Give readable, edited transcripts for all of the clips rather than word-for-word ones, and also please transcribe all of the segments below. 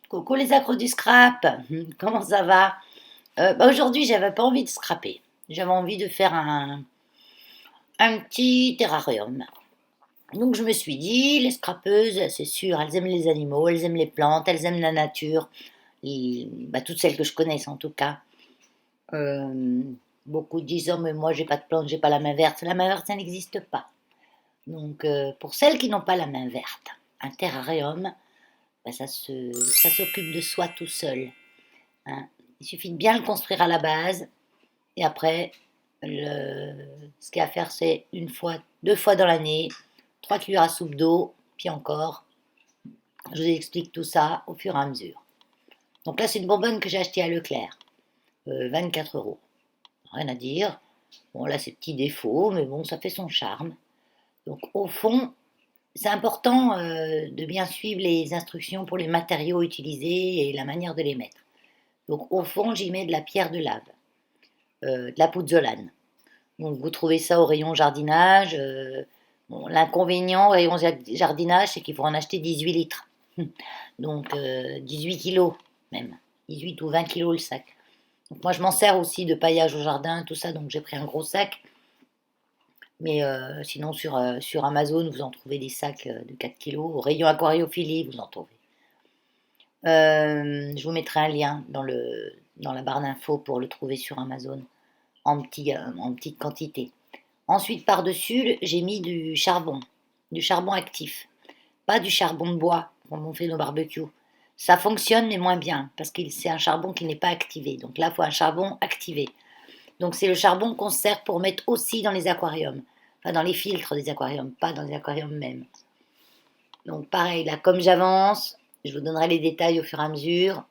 Coucou les accros du scrap, comment ça va? Aujourd'hui, j'avais pas envie de scraper. J'avais envie de faire un petit terrarium. Donc je me suis dit, les scrapeuses, c'est sûr, elles aiment les animaux, elles aiment les plantes, elles aiment la nature. Toutes celles que je connaisse en tout cas. Euh, Beaucoup disent, oh mais moi j'ai pas de plantes, j'ai pas la main verte. La main verte, ça n'existe pas. Donc pour celles qui n'ont pas la main verte, un terrarium, ça s'occupe de soi tout seul, hein. Il suffit de bien le construire à la base. Et après, ce qu'il y a à faire, c'est une fois, deux fois dans l'année, 3 cuillères à soupe d'eau, puis encore. Je vous explique tout ça au fur et à mesure. Donc là, c'est une bonbonne que j'ai achetée à Leclerc. 24 euros. Rien à dire. Bon, là, c'est petits défauts, mais bon, ça fait son charme. Donc au fond, c'est important de bien suivre les instructions pour les matériaux utilisés et la manière de les mettre. Donc au fond, j'y mets de la pierre de lave, de la pouzzolane. Donc vous trouvez ça au rayon jardinage. Bon, l'inconvénient au rayon jardinage, c'est qu'il faut en acheter 18 litres. Donc 18 kilos même. 18 ou 20 kilos le sac. Donc moi je m'en sers aussi de paillage au jardin, tout ça, donc j'ai pris un gros sac. Mais sinon sur Amazon, vous en trouvez des sacs de 4 kilos. Au rayon aquariophilie, vous en trouvez. Je vous mettrai un lien dans la barre d'infos pour le trouver sur Amazon en petite quantité. Ensuite, par-dessus, j'ai mis du charbon actif, pas du charbon de bois, comme on fait nos barbecues. Ça fonctionne, mais moins bien, parce que c'est un charbon qui n'est pas activé. Donc là, il faut un charbon activé. Donc c'est le charbon qu'on sert pour mettre aussi dans les aquariums, enfin dans les filtres des aquariums, pas dans les aquariums même. Donc pareil, là, comme j'avance, je vous donnerai les détails au fur et à mesure.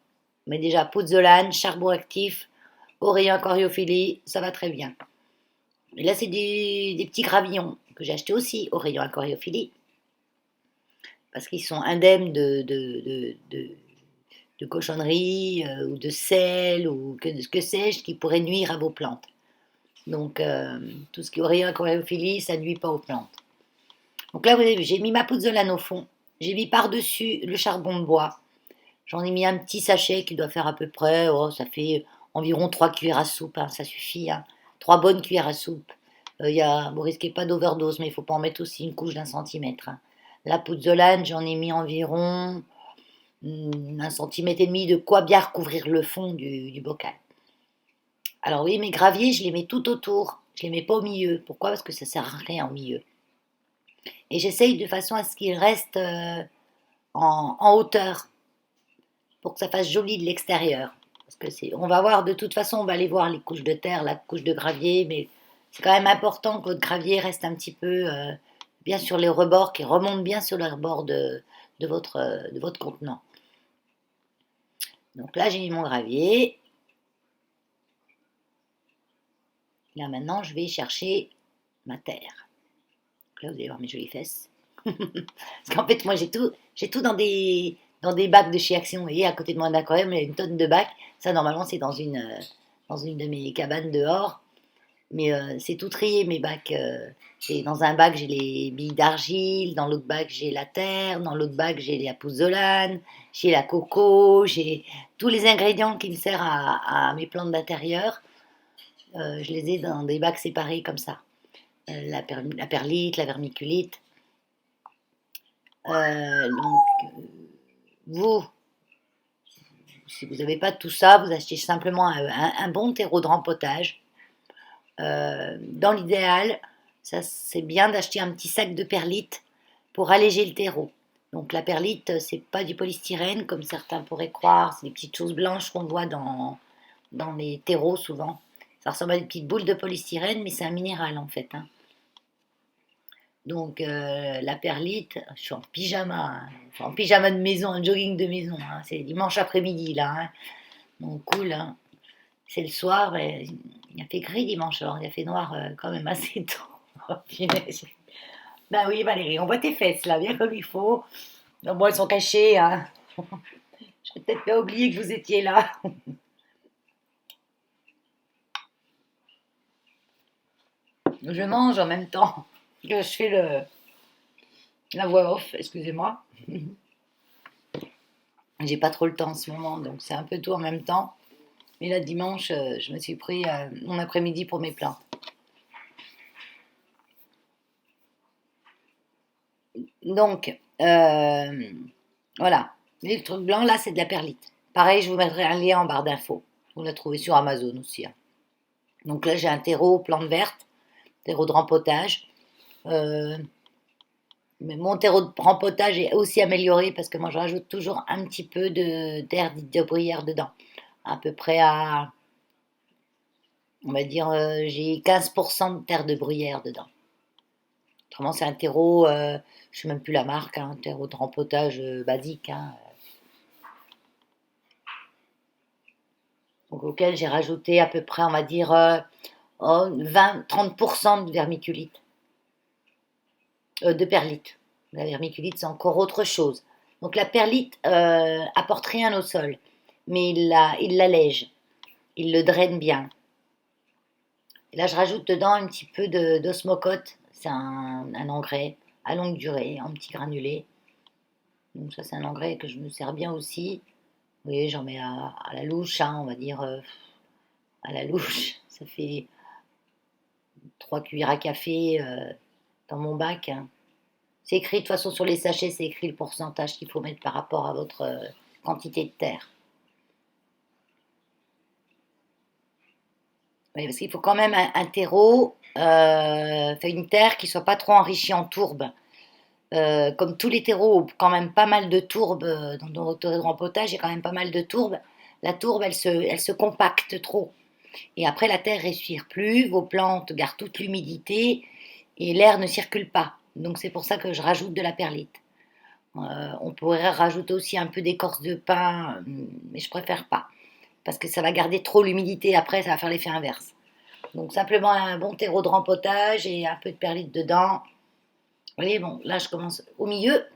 Mais déjà, pouzzolane, charbon actif, oreiller aquariophilie, ça va très bien. Et là, c'est des petits gravillons que j'ai achetés aussi au rayon aquariophilie. Parce qu'ils sont indemnes de cochonneries ou de sel ou que sais-je qui pourrait nuire à vos plantes. Donc, tout ce qui est au rayon aquariophilie, ça ne nuit pas aux plantes. Donc là, vous avez vu, j'ai mis ma pouzzolane au fond. J'ai mis par-dessus le charbon de bois. J'en ai mis un petit sachet qui doit faire à peu près, oh, ça fait environ 3 cuillères à soupe, hein, ça suffit, hein. 3 bonnes cuillères à soupe. Vous risquez pas d'overdose, mais il faut pas en mettre aussi une couche d'1 centimètre, hein. La pouzzolane, j'en ai mis environ 1,5 cm de quoi bien recouvrir le fond du bocal. Alors oui, mes graviers, je les mets tout autour. Je les mets pas au milieu. Pourquoi? Parce que ça sert à rien au milieu. Et j'essaye de façon à ce qu'ils restent en hauteur pour que ça fasse joli de l'extérieur. Parce que on va voir, de toute façon, on va aller voir les couches de terre, la couche de gravier, mais c'est quand même important que votre gravier reste un petit peu bien sur les rebords, qu'il remonte bien sur les rebords de votre contenant. Donc là, j'ai mis mon gravier. Là, maintenant, je vais chercher ma terre. Donc là, vous allez voir mes jolies fesses. Parce qu'en fait, moi, j'ai tout dans des bacs de chez Action. Vous voyez, à côté de moi, d'accord, il y a une tonne de bacs. Ça, normalement, c'est dans une de mes cabanes dehors. Mais c'est tout trié, mes bacs. Dans un bac, j'ai les billes d'argile. Dans l'autre bac, j'ai la terre. Dans l'autre bac, j'ai la pouzzolane. J'ai la coco. J'ai tous les ingrédients qui me servent à mes plantes d'intérieur. Je les ai dans des bacs séparés comme ça. La perlite, la vermiculite. Donc, vous, si vous n'avez pas tout ça, vous achetez simplement un bon terreau de rempotage. Dans l'idéal, ça c'est bien d'acheter un petit sac de perlite pour alléger le terreau. Donc la perlite, c'est pas du polystyrène comme certains pourraient croire, c'est des petites choses blanches qu'on voit dans les terreaux souvent. Ça ressemble à des petites boules de polystyrène, mais c'est un minéral en fait, hein. Donc la perlite, je suis en pyjama, hein. Enfin, en pyjama de maison, un jogging de maison, hein. C'est dimanche après-midi là, hein. Donc cool, hein. C'est le soir, mais il a fait gris dimanche, alors il a fait noir quand même assez tôt. Oh, punaise. Ben oui Valérie, on voit tes fesses là, bien comme il faut. Bon, elles sont cachées, hein. Je peut-être pas oublié que vous étiez là. Je mange en même temps que je fais la voix off, excusez-moi. J'ai pas trop le temps en ce moment, donc c'est un peu tout en même temps. Mais là, dimanche, je me suis pris mon après-midi pour mes plantes. Donc, voilà. Les trucs blancs, là, c'est de la perlite. Pareil, je vous mettrai un lien en barre d'infos. Vous la trouvez sur Amazon aussi, hein. Donc là, j'ai un terreau plante verte, terreau de rempotage. Euh, mais mon terreau de rempotage est aussi amélioré parce que moi, je rajoute toujours un petit peu d'air de bruyère dedans. À peu près à, on va dire, j'ai 15% de terre de bruyère dedans. Autrement, c'est un terreau, je ne sais même plus la marque, hein, un terreau de rempotage basique, hein, donc auquel j'ai rajouté à peu près, on va dire, 20-30% de vermiculite, de perlite. La vermiculite, c'est encore autre chose. Donc la perlite apporte rien au sol, mais il l'allège, il le draine bien. Et là, je rajoute dedans un petit peu d'osmocote, c'est un engrais à longue durée, en petits granulés. Donc ça, c'est un engrais que je me sers bien aussi. Oui, j'en mets à la louche, hein, on va dire à la louche. Ça fait 3 cuillères à café dans mon bac, hein. C'est écrit, de toute façon, sur les sachets, c'est écrit le pourcentage qu'il faut mettre par rapport à votre quantité de terre. Oui, parce qu'il faut quand même un terreau, une terre qui soit pas trop enrichie en tourbe. Comme tous les terreaux ont quand même pas mal de tourbe, dans votre rempotage, il y a quand même pas mal de tourbe. La tourbe, elle se compacte trop. Et après, la terre respire plus, vos plantes gardent toute l'humidité et l'air ne circule pas. Donc c'est pour ça que je rajoute de la perlite. On pourrait rajouter aussi un peu d'écorce de pin, mais je préfère pas. Parce que ça va garder trop l'humidité, après ça va faire l'effet inverse. Donc simplement un bon terreau de rempotage et un peu de perlite dedans. Vous voyez, bon, là je commence au milieu,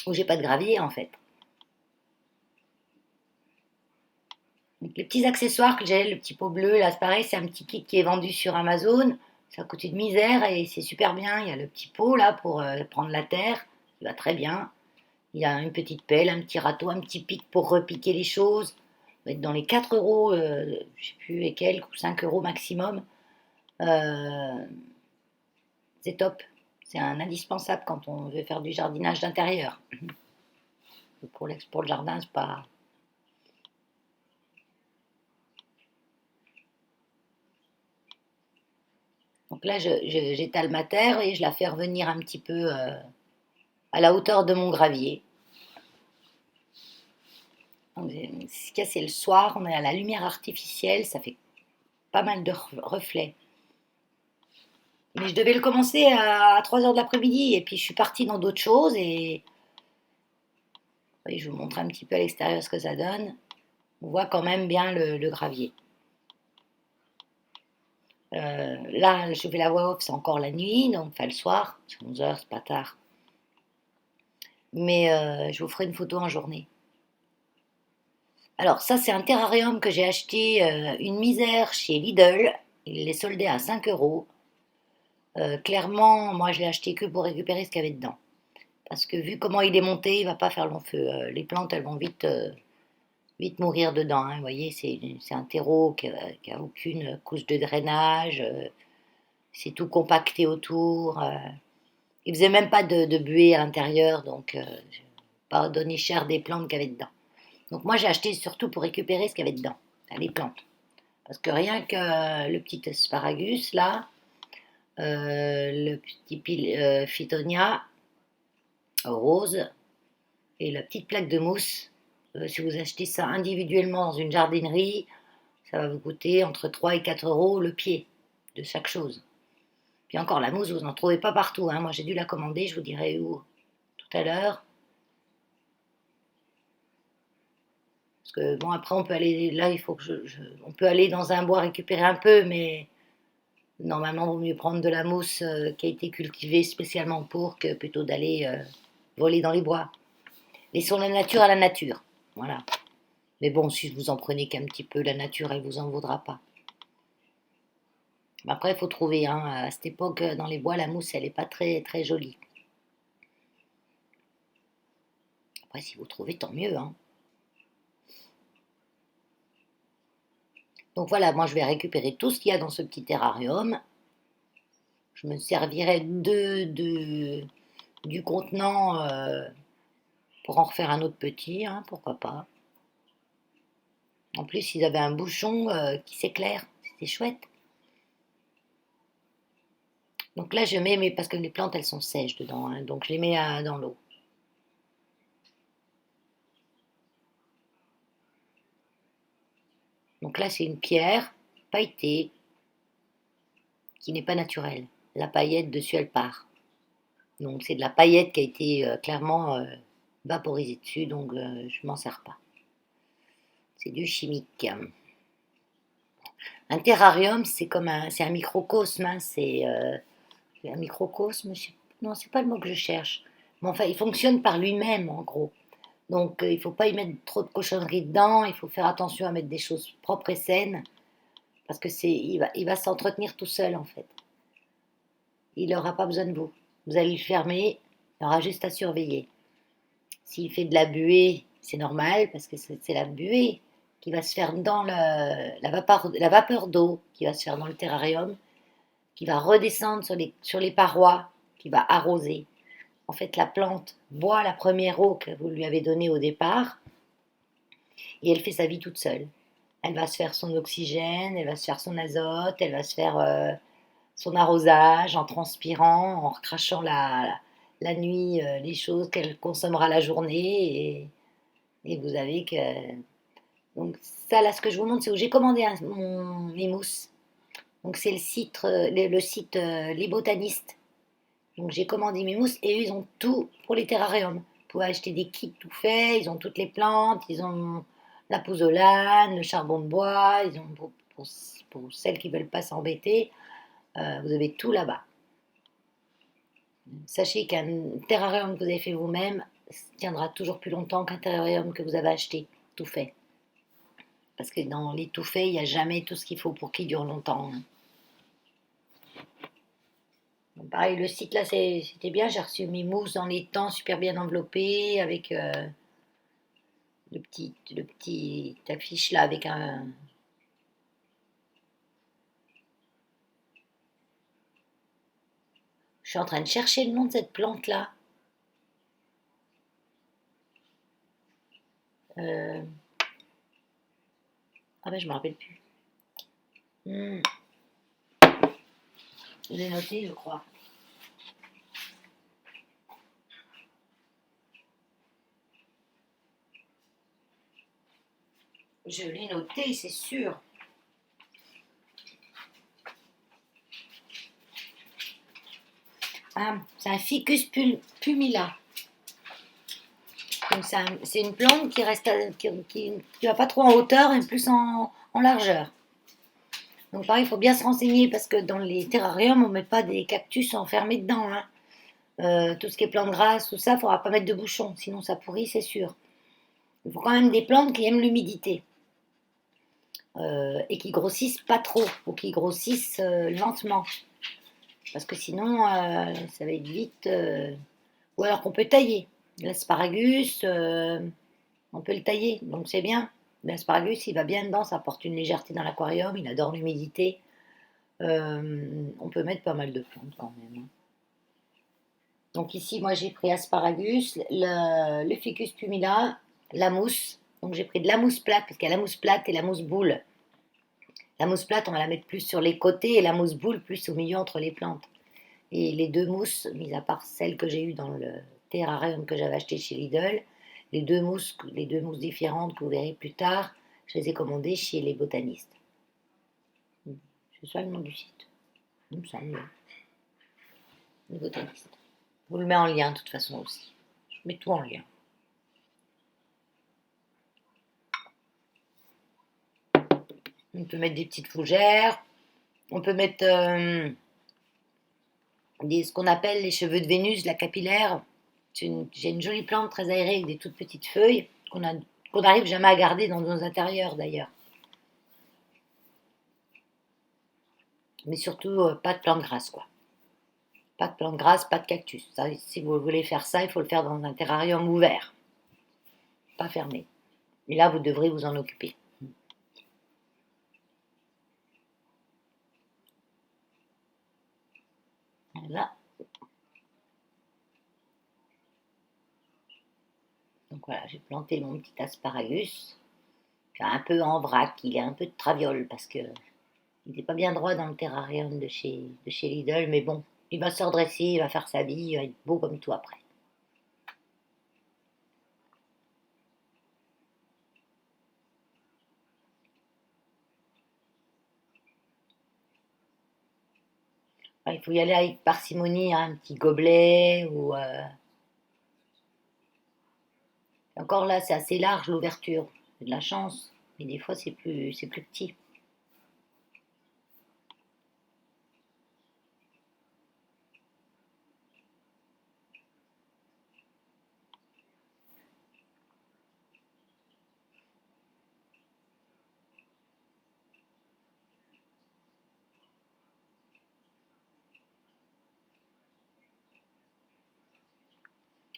où j'ai pas de gravier en fait. Donc, les petits accessoires que j'ai, le petit pot bleu, là c'est pareil, c'est un petit kit qui est vendu sur Amazon. Ça coûte une misère et c'est super bien. Il y a le petit pot là pour prendre la terre, qui va très bien. Il y a une petite pelle, un petit râteau, un petit pic pour repiquer les choses. Ça va être dans les 4 euros, je ne sais plus lesquels, ou 5 euros maximum. Euh, c'est top. C'est un indispensable quand on veut faire du jardinage d'intérieur. Pour le jardin, c'est pas. Donc là, j'étale ma terre et je la fais revenir un petit peu à la hauteur de mon gravier. Donc, ce qu'il y a, c'est le soir, on est à la lumière artificielle, ça fait pas mal de reflets. Mais je devais le commencer à 3 heures de l'après-midi et puis je suis partie dans d'autres choses et oui, je vous montre un petit peu à l'extérieur ce que ça donne. On voit quand même bien le gravier. Là, je fais la voix off, c'est encore la nuit, donc enfin le soir, c'est 11 heures, c'est pas tard. Mais je vous ferai une photo en journée. Alors ça, c'est un terrarium que j'ai acheté une misère chez Lidl. Il est soldé à 5 euros. Clairement, moi je l'ai acheté que pour récupérer ce qu'il y avait dedans. Parce que vu comment il est monté, il va pas faire long feu. Les plantes, elles vont vite mourir dedans, hein. Vous voyez, c'est un terreau qui a aucune couche de drainage. C'est tout compacté autour. Il faisait même pas de buée à l'intérieur, donc je pas donné cher des plantes qu'il y avait dedans. Donc moi j'ai acheté surtout pour récupérer ce qu'il y avait dedans, les plantes. Parce que rien que le petit asparagus là, le petit phytonia rose et la petite plaque de mousse, si vous achetez ça individuellement dans une jardinerie, ça va vous coûter entre 3 et 4 euros le pied de chaque chose. Puis encore, la mousse, vous n'en trouvez pas partout, hein. Moi, j'ai dû la commander, je vous dirai où tout à l'heure. Parce que bon, après, on peut aller là, il faut que on peut aller dans un bois récupérer un peu, mais normalement, il vaut mieux prendre de la mousse qui a été cultivée spécialement pour que plutôt d'aller voler dans les bois. Laissons la nature à la nature. Voilà. Mais bon, si vous en prenez qu'un petit peu, la nature, elle vous en vaudra pas. Mais après, il faut trouver, hein, à cette époque, dans les bois, la mousse, elle n'est pas très, très jolie. Après, si vous trouvez, tant mieux, hein. Donc voilà, moi je vais récupérer tout ce qu'il y a dans ce petit terrarium. Je me servirai du contenant pour en refaire un autre petit, hein, pourquoi pas. En plus, ils avaient un bouchon qui s'éclaire, c'était chouette. Donc là, je mets, mais parce que les plantes, elles sont sèches dedans, hein, donc je les mets dans l'eau. Donc là, c'est une pierre pailletée qui n'est pas naturelle. La paillette dessus, elle part. Donc c'est de la paillette qui a été clairement vaporisée dessus, donc je m'en sers pas. C'est du chimique. Un terrarium, c'est un microcosme, hein, c'est un microcosme. Non, c'est pas le mot que je cherche. Mais enfin, il fonctionne par lui-même, en gros. Donc, il ne faut pas y mettre trop de cochonneries dedans. Il faut faire attention à mettre des choses propres et saines, parce que il va s'entretenir tout seul, en fait. Il n'aura pas besoin de vous. Vous allez le fermer. Il aura juste à surveiller. S'il fait de la buée, c'est normal, parce que c'est la buée qui va se faire dans la vapeur d'eau qui va se faire dans le terrarium, qui va redescendre sur les parois, qui va arroser. En fait, la plante boit la première eau que vous lui avez donnée au départ et elle fait sa vie toute seule. Elle va se faire son oxygène, elle va se faire son azote, elle va se faire son arrosage en transpirant, en recrachant la nuit les choses qu'elle consommera la journée et vous avez que... Donc ça, là, ce que je vous montre, c'est où j'ai commandé mes mousses. Donc c'est le site Les Botanistes. Donc j'ai commandé mes mousses et eux, ils ont tout pour les terrariums. Vous pouvez acheter des kits tout faits, ils ont toutes les plantes, ils ont la pouzzolane, le charbon de bois, ils ont pour celles qui ne veulent pas s'embêter, vous avez tout là-bas. Sachez qu'un terrarium que vous avez fait vous-même tiendra toujours plus longtemps qu'un terrarium que vous avez acheté, tout fait. Parce que dans les tout faits, il n'y a jamais tout ce qu'il faut pour qu'il dure longtemps. Donc, pareil, le site là, c'était bien. J'ai reçu mes mousses dans les temps, super bien enveloppées, avec le petit affiche là, avec un. Je suis en train de chercher le nom de cette plante là. Euh, Ah ben je me rappelle plus. Hmm, je l'ai noté, je crois. Je l'ai noté, c'est sûr. Ah, c'est un Ficus pumila. Donc c'est une plante qui reste qui va pas trop en hauteur et plus en largeur. Donc pareil, il faut bien se renseigner parce que dans les terrariums, on ne met pas des cactus enfermés dedans, hein. Tout ce qui est plantes grasses, tout ça, il ne faudra pas mettre de bouchon, sinon ça pourrit, c'est sûr. Il faut quand même des plantes qui aiment l'humidité et qui grossissent pas trop ou qui grossissent lentement. Parce que sinon, ça va être vite. Ou alors qu'on peut tailler. L'asparagus, on peut le tailler, donc c'est bien. L'asparagus, il va bien dedans, ça apporte une légèreté dans l'aquarium, il adore l'humidité. On peut mettre pas mal de plantes quand même, hein. Donc ici, moi j'ai pris asparagus, le ficus pumila, la mousse. Donc j'ai pris de la mousse plate, parce qu'il y a la mousse plate et la mousse boule. La mousse plate, on va la mettre plus sur les côtés et la mousse boule plus au milieu entre les plantes. Et les deux mousses, mis à part celle que j'ai eue dans le terrarium que j'avais acheté chez Lidl, les deux mousses différentes que vous verrez plus tard, je les ai commandées chez les botanistes. C'est ça le nom du site. Il me semble. Les botanistes. Je vous le mets en lien de toute façon aussi. Je mets tout en lien. On peut mettre des petites fougères. On peut mettre ce qu'on appelle les cheveux de Vénus, la capillaire. J'ai une jolie plante très aérée avec des toutes petites feuilles qu'on n'arrive jamais à garder dans nos intérieurs d'ailleurs. Mais surtout, pas de plantes grasses, quoi. Pas de plantes grasses, pas de cactus. Ça, si vous voulez faire ça, il faut le faire dans un terrarium ouvert, pas fermé. Et là, vous devrez vous en occuper. Voilà. Donc voilà, j'ai planté mon petit asparagus. Un peu en vrac, il est un peu de traviole parce que il n'est pas bien droit dans le terrarium de chez Lidl, mais bon, il va se redresser, il va faire sa vie, il va être beau comme tout après. Ouais, il faut y aller avec parcimonie, hein, un petit gobelet ou encore là, c'est assez large l'ouverture, c'est de la chance, mais des fois c'est plus petit.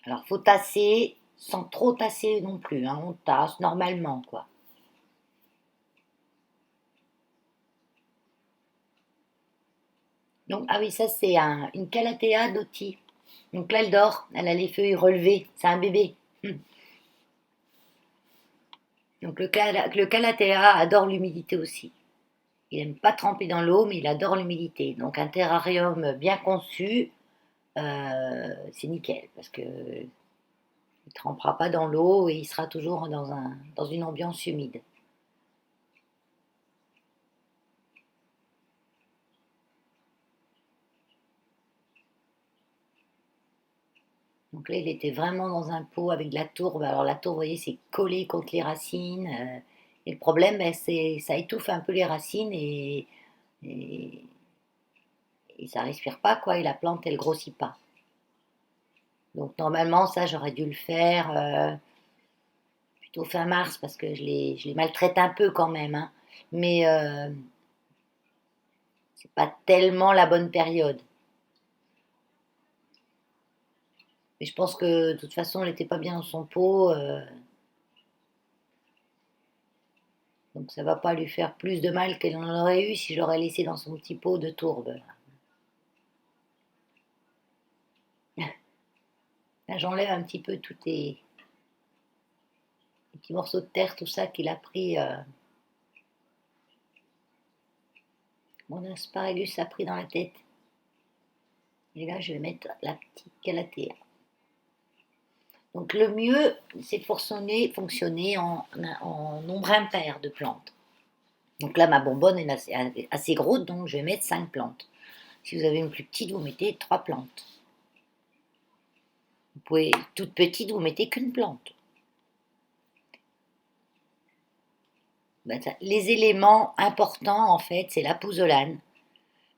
Alors faut tasser sans trop tasser non plus, hein, on tasse normalement quoi. Donc ah oui, ça c'est une calathea d'Oti. Donc là elle dort, elle a les feuilles relevées, c'est un bébé. Donc le calathea adore l'humidité aussi. Il n'aime pas tremper dans l'eau, mais il adore l'humidité. Donc un terrarium bien conçu, c'est nickel parce que il trempera pas dans l'eau et il sera toujours dans une ambiance humide. Donc là, il était vraiment dans un pot avec de la tourbe. Alors la tourbe, vous voyez, c'est collé contre les racines. Et le problème, ben, ça étouffe un peu les racines et, et ça respire pas, quoi. Et la plante, elle grossit pas. Donc normalement, ça, j'aurais dû le faire plutôt fin mars parce que je les maltraite un peu quand même, hein. Mais c'est pas tellement la bonne période. Mais je pense que de toute façon, elle n'était pas bien dans son pot. Donc ça va pas lui faire plus de mal qu'elle en aurait eu si je l'aurais laissé dans son petit pot de tourbe. Là, j'enlève un petit peu tous les petits morceaux de terre, tout ça qu'il a pris. Mon asparagus a pris dans la tête. Et là, je vais mettre la petite calathea. Donc le mieux, c'est de fonctionner en nombre impair de plantes. Donc là, ma bonbonne est assez grosse, donc je vais mettre 5 plantes. Si vous avez une plus petite, vous mettez 3 plantes. Vous pouvez, toute petite, vous mettez qu'une plante. Ben, les éléments importants, en fait, c'est la pouzzolane.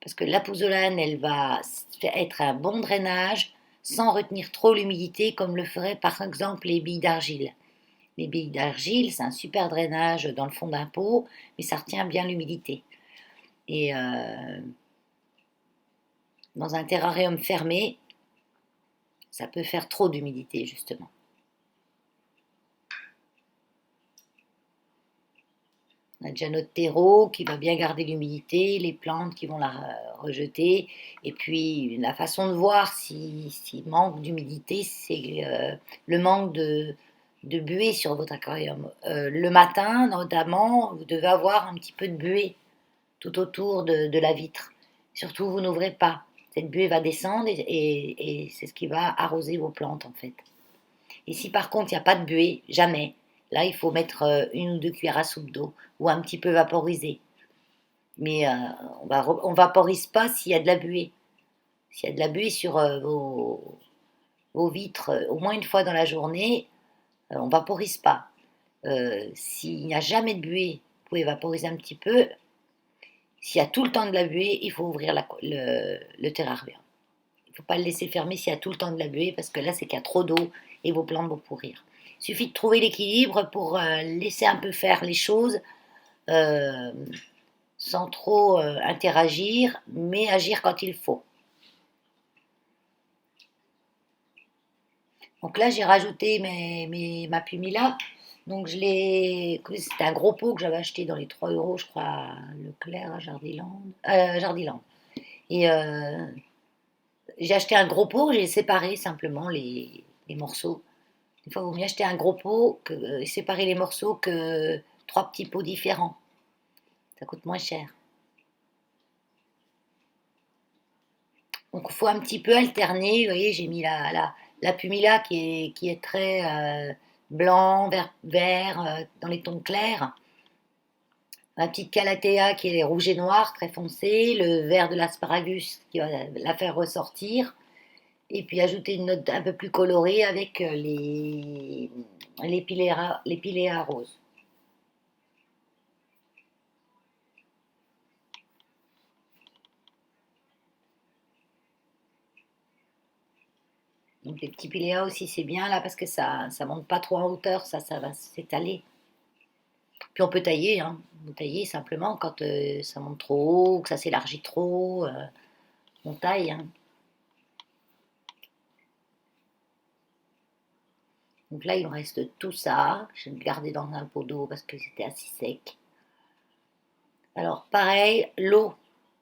Parce que la pouzzolane, elle va être un bon drainage sans retenir trop l'humidité, comme le feraient par exemple les billes d'argile. Les billes d'argile, c'est un super drainage dans le fond d'un pot, mais ça retient bien l'humidité. Et dans un terrarium fermé, ça peut faire trop d'humidité, justement. On a déjà notre terreau qui va bien garder l'humidité, les plantes qui vont la rejeter. Et puis, la façon de voir s'il manque d'humidité, c'est le manque de buée sur votre aquarium. Le matin, notamment, vous devez avoir un petit peu de buée tout autour de la vitre. Surtout, vous n'ouvrez pas. Cette buée va descendre et c'est ce qui va arroser vos plantes, en fait. Et si par contre il n'y a pas de buée, jamais, là il faut mettre une ou deux cuillères à soupe d'eau ou un petit peu vaporiser. Mais on vaporise pas s'il y a de la buée. S'il y a de la buée sur vos vitres au moins une fois dans la journée, on vaporise pas. S'il n'y a jamais de buée, vous pouvez vaporiser un petit peu. S'il y a tout le temps de la buée, il faut ouvrir le terrarium. Il ne faut pas le laisser fermer s'il y a tout le temps de la buée parce que là c'est qu'il y a trop d'eau et vos plantes vont pourrir. Il suffit de trouver l'équilibre pour laisser un peu faire les choses euh, sans trop interagir, mais agir quand il faut. Donc là, j'ai rajouté ma pumila. Donc c'était un gros pot que j'avais acheté dans les 3 euros, je crois, à Leclerc, à Jardiland. Jardiland. Et j'ai acheté un gros pot, j'ai séparé simplement les morceaux. Des fois, il vaut mieux acheter un gros pot et séparer les morceaux que trois petits pots différents. Ça coûte moins cher. Donc, il faut un petit peu alterner. Vous voyez, j'ai mis la pumila qui est très blanc, vert, dans les tons clairs. La petite calathea qui est rouge et noir, très foncé. Le vert de l'asparagus qui va la faire ressortir. Et puis ajouter une note un peu plus colorée avec les piléas roses. Donc les petits piléas aussi c'est bien là parce que ça monte pas trop en hauteur, ça va s'étaler. Puis on peut tailler, hein. On tailler simplement quand ça monte trop haut, que ça s'élargit trop, on taille, hein. Donc là il me reste tout ça, je vais le garder dans un pot d'eau parce que c'était assez sec. Alors pareil, l'eau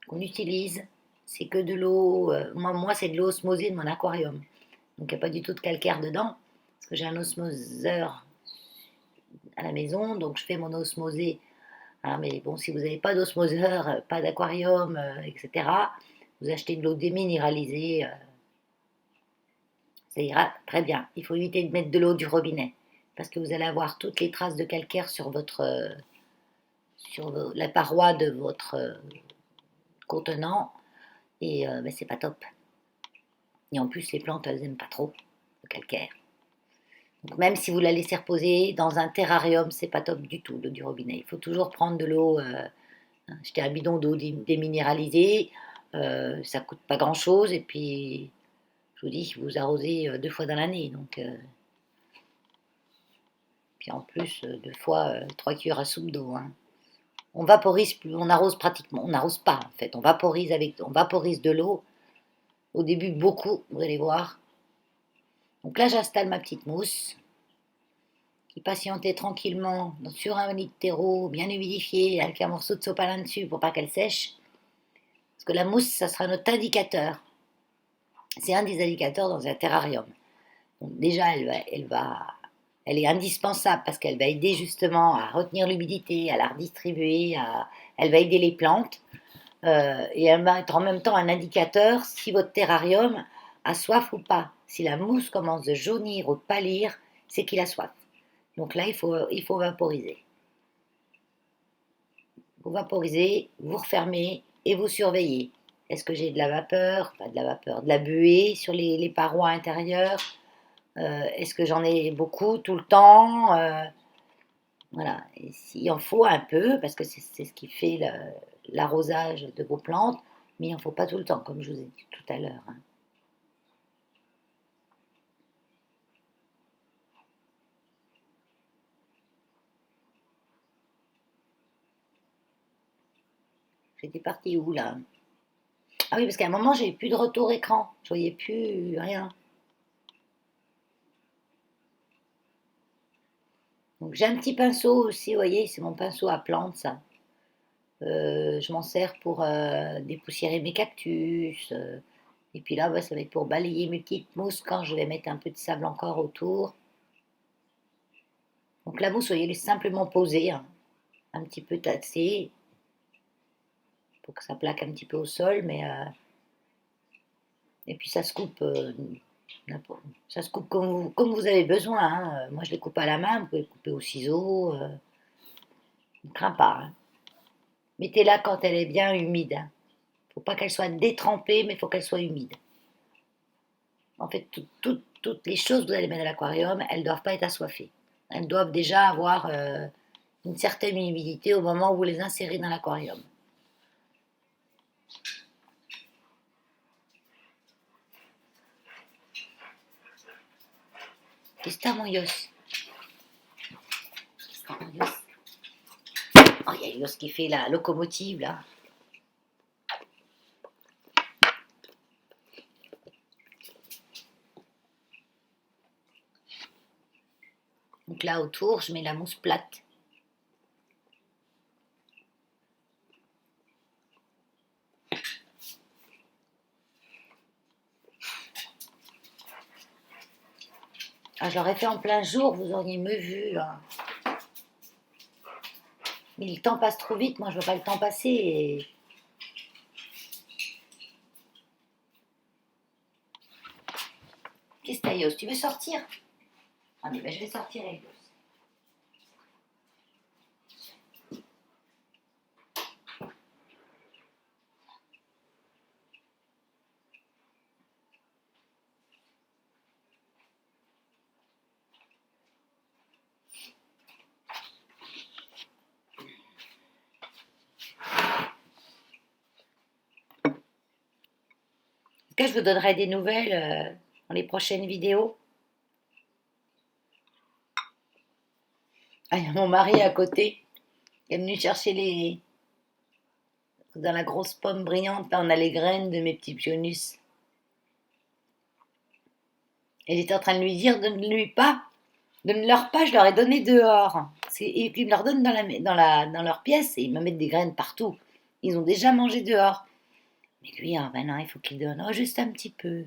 qu'on utilise, c'est que de l'eau, moi c'est de l'eau osmosée de mon aquarium. Donc il n'y a pas du tout de calcaire dedans, parce que j'ai un osmoseur à la maison, donc je fais mon osmosé. Ah, mais bon, si vous n'avez pas d'osmoseur, pas d'aquarium, etc., vous achetez de l'eau déminéralisée, ça ira très bien. Il faut éviter de mettre de l'eau du robinet, parce que vous allez avoir toutes les traces de calcaire sur la paroi de votre contenant, et ben, c'est pas top. Et en plus, les plantes, elles n'aiment pas trop le calcaire. Donc même si vous la laissez reposer dans un terrarium, c'est pas top du tout, l'eau du robinet. Il faut toujours prendre de l'eau, acheter un bidon d'eau déminéralisée, ça coûte pas grand-chose, et puis, je vous dis, vous arrosez 2 fois dans l'année, donc, puis en plus, 2 fois, 3 cuillères à soupe d'eau, hein. On vaporise plus, on arrose pratiquement, on n'arrose pas en fait, on vaporise de l'eau, au début beaucoup, vous allez voir. Donc là, j'installe ma petite mousse, qui patientait tranquillement sur un lit de terreau bien humidifié avec un morceau de sopalin dessus pour pas qu'elle sèche. Parce que la mousse, ça sera notre indicateur. C'est un des indicateurs dans un terrarium. Donc déjà, elle est indispensable parce qu'elle va aider justement à retenir l'humidité, à la redistribuer, elle va aider les plantes. Et elle va être en même temps un indicateur si votre terrarium a soif ou pas. Si la mousse commence de jaunir ou de pâlir, c'est qu'il a soif. Donc là, il faut vaporiser. Vous vaporisez, vous refermez et vous surveillez. Est-ce que j'ai de la vapeur, pas de la vapeur, de la buée sur les parois intérieures? Est-ce que j'en ai beaucoup tout le temps? Voilà, et s'il en faut un peu, parce que c'est ce qui fait l'arrosage de vos plantes, mais il n'en faut pas tout le temps, comme je vous ai dit tout à l'heure, hein. J'étais partie où là? Ah oui, parce qu'à un moment, j'ai plus de retour écran, je voyais plus rien. Donc j'ai un petit pinceau aussi, vous voyez, c'est mon pinceau à plantes, ça. Je m'en sers pour dépoussiérer mes cactus. Et puis là, bah, ça va être pour balayer mes petites mousses quand je vais mettre un peu de sable encore autour. Donc la mousse, vous voyez, elle est simplement posée, hein, un petit peu tassée, pour que ça plaque un petit peu au sol. Et puis ça se coupe, ça se coupe comme vous avez besoin, hein. Moi, je les coupe à la main, vous pouvez couper au ciseau. Ne crains pas, hein. Mettez-la quand elle est bien humide, hein. Faut pas qu'elle soit détrempée, mais il faut qu'elle soit humide. En fait, toutes les choses que vous allez mettre à l'aquarium, elles ne doivent pas être assoiffées. Elles doivent déjà avoir une certaine humidité au moment où vous les insérez dans l'aquarium. Qu'est-ce que t'as, mon Yos? Qu'est-ce que t'as, mon Yos? Oh, il y a Yos qui fait la locomotive, là. Donc là, autour, je mets la mousse plate. Ah, je l'aurais fait en plein jour, vous auriez mieux vu, hein. Mais le temps passe trop vite, moi je veux pas le temps passer. Qu'est-ce que t'as, Yos? Tu veux sortir? Allez, ben, je vais sortir, Elios. En tout cas, je vous donnerai des nouvelles dans les prochaines vidéos. Ah, il y a mon mari à côté qui est venu chercher les. Dans la grosse pomme brillante, là, on a les graines de mes petits pionus. Et j'étais en train de lui dire de ne leur pas, je leur ai donné dehors. Et puis ils me leur donnent dans leur pièce et ils me mettent des graines partout. Ils ont déjà mangé dehors. Mais lui, ah ben non, il faut qu'il donne. Oh, juste un petit peu.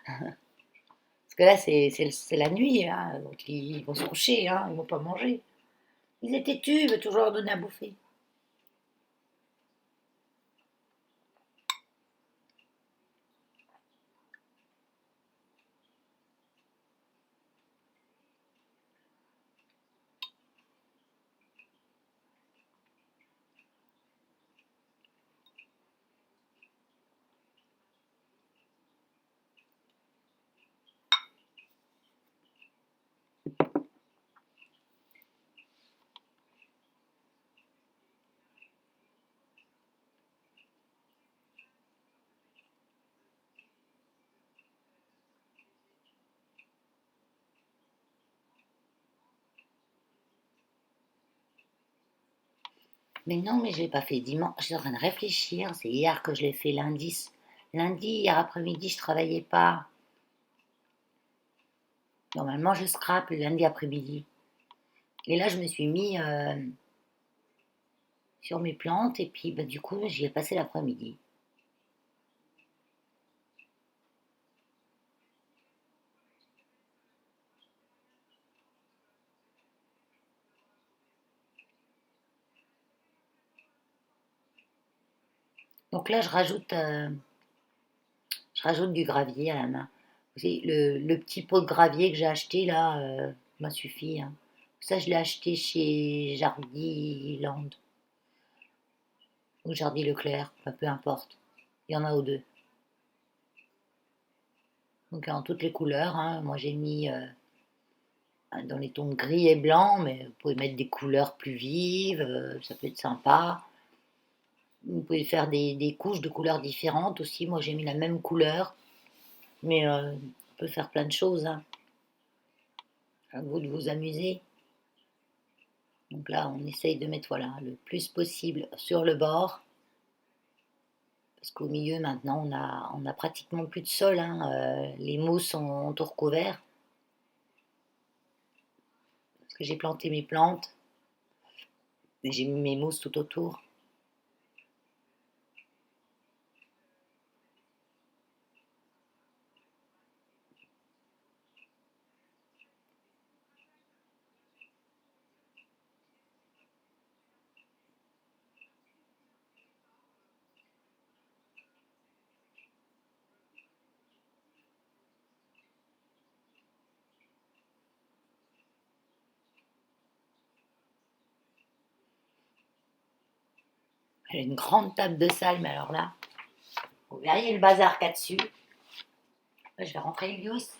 Parce que là, c'est la nuit, hein, donc ils vont se coucher, hein, ils vont pas manger. Ils étaient têtus, ils veulent toujours leur donner à bouffer. Mais non, mais je l'ai pas fait dimanche. Je suis en train de réfléchir. C'est hier que je l'ai fait lundi. Lundi, hier après-midi, je travaillais pas. Normalement, je scrape le lundi après-midi. Et là, je me suis mis sur mes plantes et puis bah, du coup, j'y ai passé l'après-midi. Donc là, je rajoute du gravier à la main. Vous savez, le petit pot de gravier que j'ai acheté là m'a suffi, hein. Ça, je l'ai acheté chez Jardiland ou Jardy Leclerc, enfin, peu importe. Il y en a aux deux. Donc en toutes les couleurs, hein. Moi, j'ai mis dans les tons gris et blanc, mais vous pouvez mettre des couleurs plus vives, ça peut être sympa. Vous pouvez faire des couches de couleurs différentes aussi. Moi, j'ai mis la même couleur, mais on peut faire plein de choses, hein. À vous de vous amuser. Donc là, on essaye de mettre voilà, le plus possible sur le bord. Parce qu'au milieu, maintenant, on a pratiquement plus de sol, hein. Les mousses ont tout recouvert. Parce que j'ai planté mes plantes. Et j'ai mis mes mousses tout autour. J'ai une grande table de salle, mais alors là, vous verriez le bazar qu'il y a dessus. Là, je vais rentrer Elios.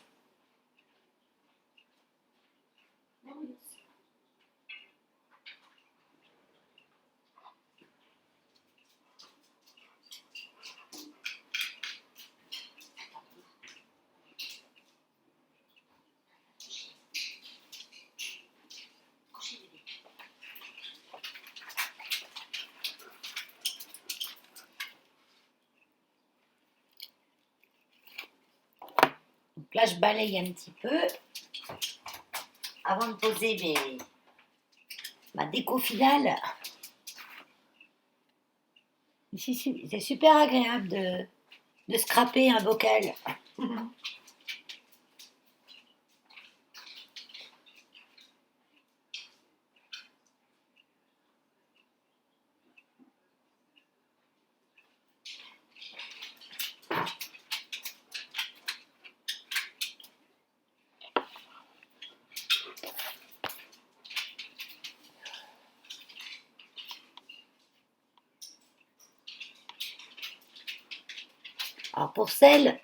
Donc là, je balaye un petit peu avant de poser ma déco finale. Ici, c'est super agréable de scraper un bocal. Alors pour celles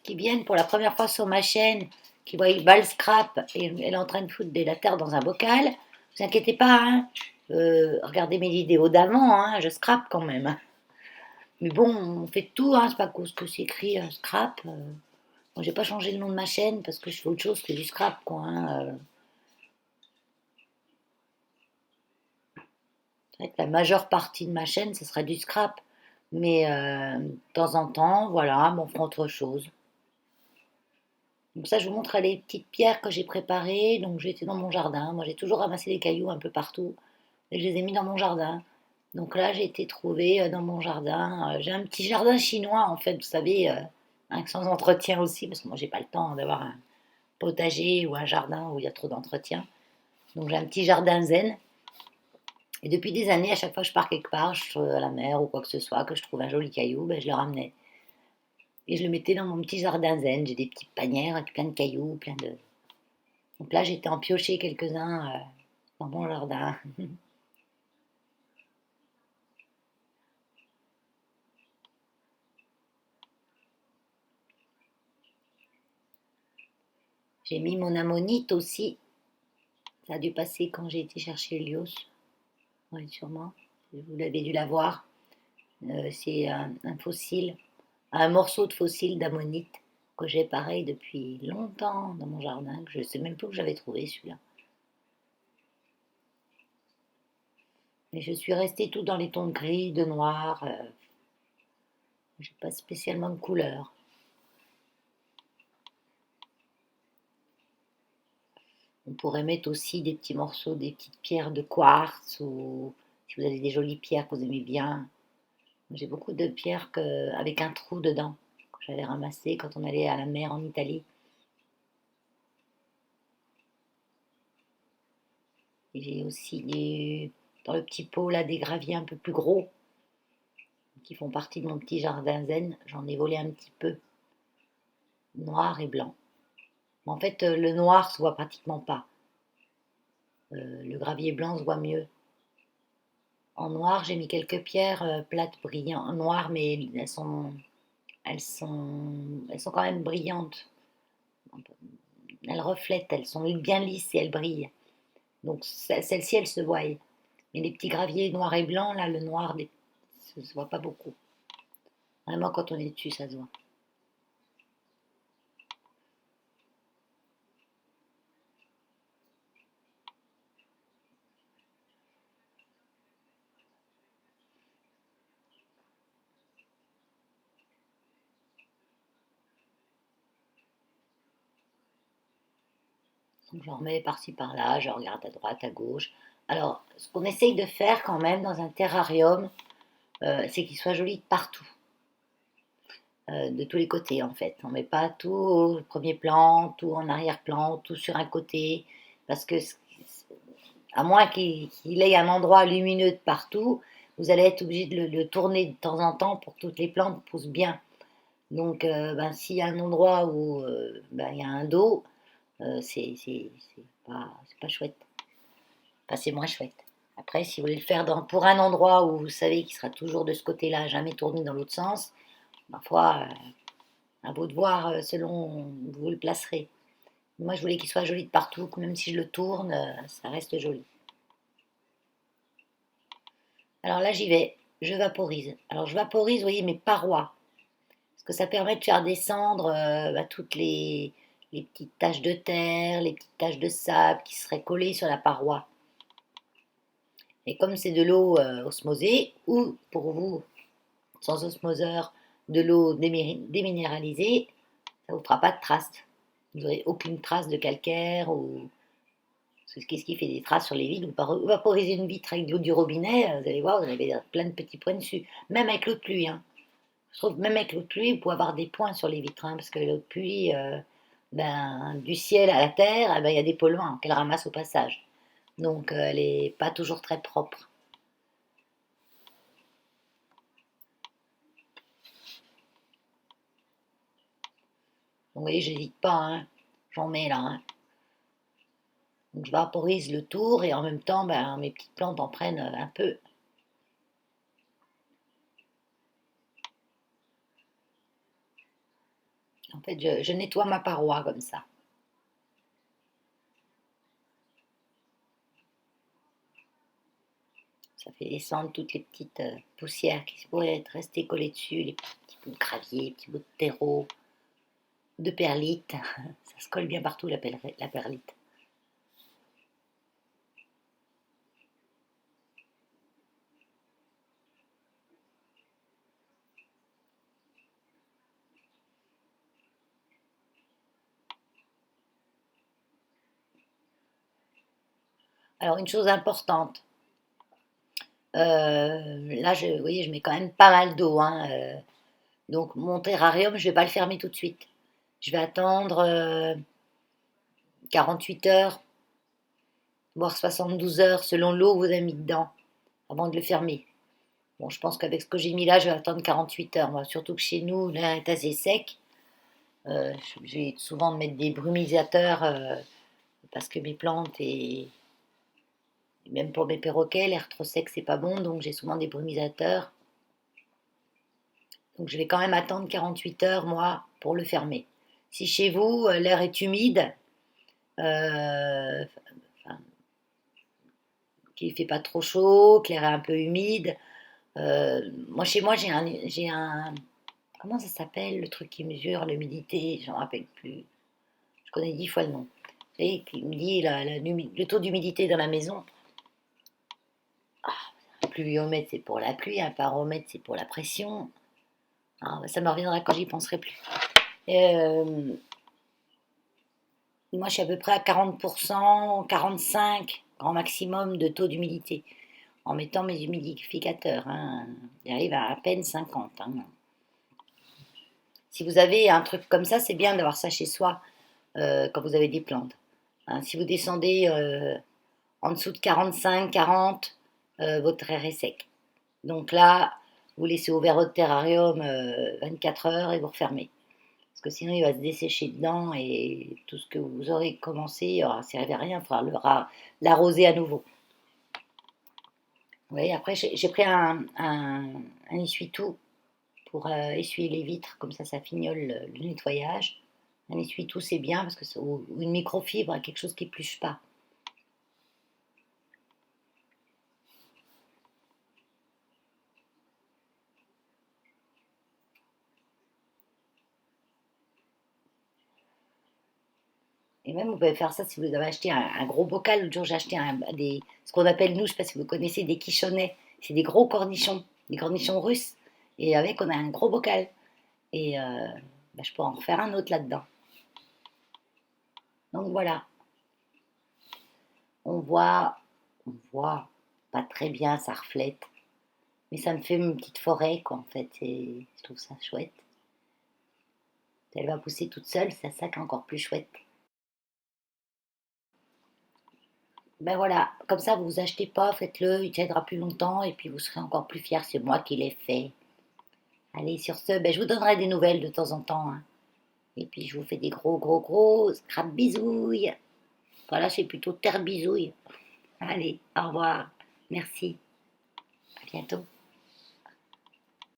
qui viennent pour la première fois sur ma chaîne, qui voient Val Scrap et elle est en train de foutre de la terre dans un bocal, vous inquiétez pas, hein, regardez mes vidéos d'avant, hein, je scrape quand même. Mais bon, on fait tout, hein, c'est pas à cause que c'est écrit scrap. Moi, j'ai pas changé le nom de ma chaîne parce que je fais autre chose que du scrap, quoi. Hein. C'est vrai que la majeure partie de ma chaîne, ce serait du scrap. Mais de temps en temps, voilà, on fera autre chose. Donc ça, je vous montre les petites pierres que j'ai préparées. Donc j'étais dans mon jardin. Moi, j'ai toujours ramassé des cailloux un peu partout. Et je les ai mis dans mon jardin. Donc là, j'ai été trouvée dans mon jardin. J'ai un petit jardin chinois, en fait, vous savez, sans entretien aussi, parce que moi, j'ai pas le temps d'avoir un potager ou un jardin où il y a trop d'entretien. Donc j'ai un petit jardin zen. Et depuis des années, à chaque fois que je pars quelque part, je suis à la mer ou quoi que ce soit, que je trouve un joli caillou, ben, je le ramenais. Et je le mettais dans mon petit jardin zen. J'ai des petites panières avec plein de cailloux, plein de... Donc là, j'étais en piocher quelques-uns dans mon jardin. J'ai mis mon ammonite aussi. Ça a dû passer quand j'ai été chercher Helios. Oui, sûrement. Vous l'avez dû la voir. C'est un fossile, un morceau de fossile d'ammonite que j'ai pareil depuis longtemps dans mon jardin, que je ne sais même plus où j'avais trouvé celui-là. Mais je suis restée tout dans les tons de gris, de noir. J'ai pas spécialement de couleur. On pourrait mettre aussi des petits morceaux, des petites pierres de quartz ou si vous avez des jolies pierres que vous aimez bien. J'ai beaucoup de pierres avec un trou dedans que j'avais ramassé quand on allait à la mer en Italie. Et j'ai aussi dans le petit pot là des graviers un peu plus gros qui font partie de mon petit jardin zen. J'en ai volé un petit peu, noir et blanc. Mais en fait, le noir se voit pratiquement pas. Le gravier blanc se voit mieux. En noir, j'ai mis quelques pierres plates brillantes, en noir, mais elles sont quand même brillantes. Elles reflètent, elles sont bien lisses et elles brillent. Donc celles-ci, elles se voient. Mais les petits graviers noirs et blancs, là, le noir, ça se voit pas beaucoup. Vraiment, quand on est dessus, ça se voit. Donc j'en remets par-ci par-là, je regarde à droite, à gauche. Alors, ce qu'on essaye de faire quand même dans un terrarium, c'est qu'il soit joli de partout, de tous les côtés en fait. On ne met pas tout au premier plan, tout en arrière-plan, tout sur un côté, parce que à moins qu'il ait un endroit lumineux de partout, vous allez être obligé de le tourner de temps en temps pour que toutes les plantes poussent bien. Donc, s'il y a un endroit où il y a un dos, c'est pas chouette. Enfin, c'est moins chouette. Après, si vous voulez le faire pour un endroit où vous savez qu'il sera toujours de ce côté-là, jamais tourné dans l'autre sens, parfois, à vous de voir selon où vous le placerez. Moi, je voulais qu'il soit joli de partout, que même si je le tourne, ça reste joli. Alors là, j'y vais. Je vaporise. Alors, je vaporise, vous voyez, mes parois. Parce que ça permet de faire descendre toutes les petites taches de terre, les petites taches de sable qui seraient collées sur la paroi. Et comme c'est de l'eau osmosée, ou pour vous, sans osmoseur, de l'eau déminéralisée, ça ne vous fera pas de traces. Vous n'aurez aucune trace de calcaire ou qu'est-ce qui fait des traces sur les vitres. Vous vaporisez une vitre avec de l'eau du robinet, vous allez voir, vous avez plein de petits points dessus. Même avec l'eau de pluie. Hein. Je trouve même avec l'eau de pluie, vous pouvez avoir des points sur les vitres. Hein, parce que l'eau de pluie, du ciel à la terre, il y a des polluants qu'elle ramasse au passage. Donc elle n'est pas toujours très propre. Donc, vous voyez, j'hésite pas. Hein. J'en mets là. Hein. Donc je vaporise le tour et en même temps, mes petites plantes en prennent un peu. En fait, je nettoie ma paroi comme ça. Ça fait descendre toutes les petites poussières qui pourraient être restées collées dessus, les petits bouts de gravier, les petits bouts de terreau, de perlite. Ça se colle bien partout la perlite. Alors, une chose importante, là, vous voyez, je mets quand même pas mal d'eau, hein, donc mon terrarium, je ne vais pas le fermer tout de suite. Je vais attendre 48 heures, voire 72 heures, selon l'eau que vous avez mis dedans, avant de le fermer. Bon, je pense qu'avec ce que j'ai mis là, je vais attendre 48 heures. Moi, surtout que chez nous, l'air est assez sec. J'ai souvent de mettre des brumisateurs parce que mes plantes et même pour mes perroquets, l'air trop sec, c'est pas bon. Donc, j'ai souvent des brumisateurs. Donc, je vais quand même attendre 48 heures, moi, pour le fermer. Si chez vous, l'air est humide, enfin, qu'il ne fait pas trop chaud, que l'air est un peu humide, moi, chez moi, j'ai un. Comment ça s'appelle le truc qui mesure l'humidité? Je ne me rappelle plus. Je connais 10 fois le nom. Vous savez, qui me dit le taux d'humidité dans la maison. Un pluviomètre, c'est pour la pluie. Un baromètre, c'est pour la pression. Ah, ça me reviendra quand j'y penserai plus. Euh, Moi, je suis à peu près à 40%, 45, grand maximum de taux d'humidité. En mettant mes humidificateurs, hein. J'arrive à peine 50, hein. Si vous avez un truc comme ça, c'est bien d'avoir ça chez soi quand vous avez des plantes. Hein, si vous descendez en dessous de 45, 40, votre air est sec. Donc là, vous laissez ouvert votre terrarium 24 heures et vous refermez. Parce que sinon, il va se dessécher dedans et tout ce que vous aurez commencé, il aura servi à rien. Il faudra l'arroser à nouveau. Vous voyez, après, j'ai pris un essuie-tout pour essuyer les vitres. Comme ça fignole le nettoyage. Un essuie-tout, c'est bien parce que ou une microfibre, quelque chose qui ne pluche pas. Et même, vous pouvez faire ça si vous avez acheté un gros bocal. L'autre jour, j'ai acheté ce qu'on appelle, nous, je ne sais pas si vous connaissez, des quichonnets. C'est des gros cornichons, des cornichons russes. Et avec, on a un gros bocal. Et je peux en refaire un autre là-dedans. Donc voilà, on voit, on voit pas très bien, ça reflète. Mais ça me fait une petite forêt, quoi, en fait. Et je trouve ça chouette. Elle va pousser toute seule, c'est ça qui est encore plus chouette. Ben voilà, comme ça vous vous achetez pas, faites-le, il tiendra plus longtemps et puis vous serez encore plus fiers, c'est moi qui l'ai fait. Allez, sur ce, ben, je vous donnerai des nouvelles de temps en temps, hein. Et puis je vous fais des gros, gros, gros scrap bisouilles. Voilà, c'est plutôt terre bisouille. Allez, au revoir. Merci. À bientôt.